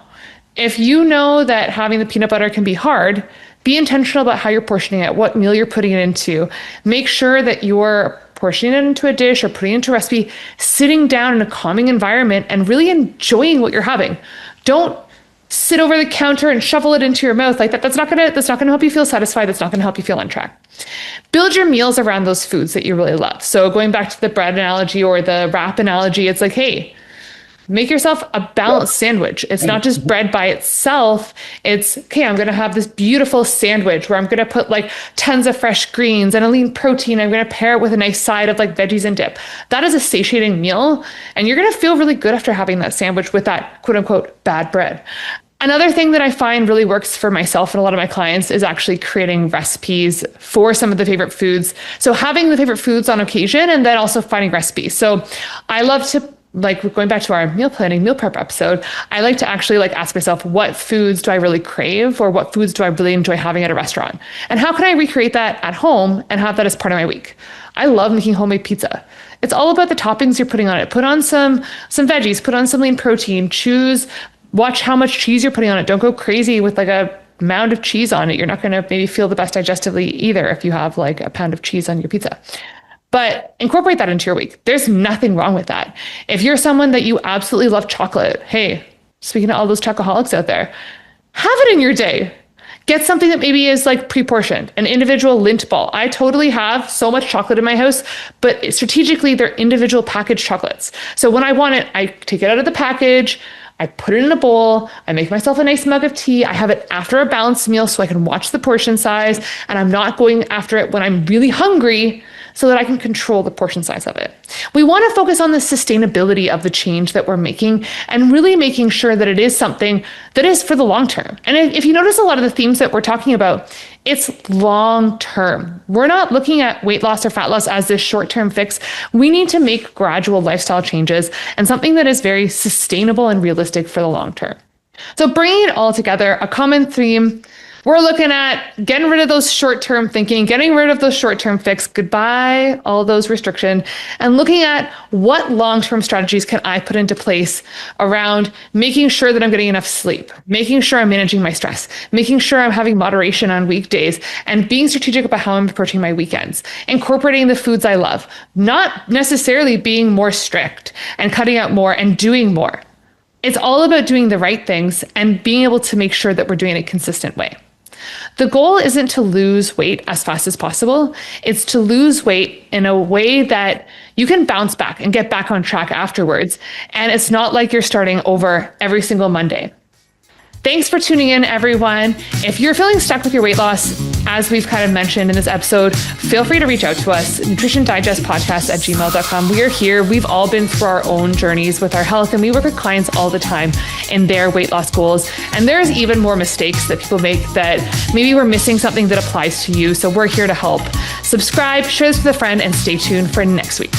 If you know that having the peanut butter can be hard, be intentional about how you're portioning it, what meal you're putting it into. Make sure that you're portioning it into a dish or putting it into a recipe, sitting down in a calming environment and really enjoying what you're having. Don't sit over the counter and shovel it into your mouth like that. That's not gonna help you feel satisfied. That's not gonna help you feel on track. Build your meals around those foods that you really love. So going back to the bread analogy or the wrap analogy, it's like, hey, make yourself a balanced sandwich. It's not just bread by itself. It's, okay, I'm going to have this beautiful sandwich where I'm going to put like tons of fresh greens and a lean protein. I'm going to pair it with a nice side of like veggies and dip. That is a satiating meal. And you're going to feel really good after having that sandwich with that quote unquote bad bread. Another thing that I find really works for myself and a lot of my clients is actually creating recipes for some of the favorite foods. So having the favorite foods on occasion and then also finding recipes. So I love to, like going back to our meal planning, meal prep episode, I like to actually like ask myself, what foods do I really crave or what foods do I really enjoy having at a restaurant? And how can I recreate that at home and have that as part of my week? I love making homemade pizza. It's all about the toppings you're putting on it. Put on some veggies, put on some lean protein, watch how much cheese you're putting on it. Don't go crazy with like a mound of cheese on it. You're not going to maybe feel the best digestively either if you have like a pound of cheese on your pizza. But incorporate that into your week. There's nothing wrong with that. If you're someone that you absolutely love chocolate, hey, speaking to all those chocoholics out there, have it in your day. Get something that maybe is like pre-portioned, an individual Lindt ball. I totally have so much chocolate in my house, but strategically they're individual packaged chocolates. So when I want it, I take it out of the package, I put it in a bowl, I make myself a nice mug of tea, I have it after a balanced meal so I can watch the portion size, and I'm not going after it when I'm really hungry so that I can control the portion size of it. We want to focus on the sustainability of the change that we're making and really making sure that it is something that is for the long term. And if you notice a lot of the themes that we're talking about, it's long term. We're not looking at weight loss or fat loss as this short-term fix. We need to make gradual lifestyle changes and something that is very sustainable and realistic for the long term. So bringing it all together, a common theme, we're looking at getting rid of those short-term thinking, getting rid of those short-term fix, goodbye, all those restriction, and looking at what long-term strategies can I put into place around making sure that I'm getting enough sleep, making sure I'm managing my stress, making sure I'm having moderation on weekdays, and being strategic about how I'm approaching my weekends, incorporating the foods I love, not necessarily being more strict and cutting out more and doing more. It's all about doing the right things and being able to make sure that we're doing it in a consistent way. The goal isn't to lose weight as fast as possible. It's to lose weight in a way that you can bounce back and get back on track afterwards. And it's not like you're starting over every single Monday. Thanks for tuning in, everyone. If you're feeling stuck with your weight loss, as we've kind of mentioned in this episode, feel free to reach out to us, nutritiondigestpodcast@gmail.com. We are here. We've all been through our own journeys with our health, and we work with clients all the time in their weight loss goals. And there's even more mistakes that people make that maybe we're missing something that applies to you. So we're here to help. Subscribe, share this with a friend, and stay tuned for next week.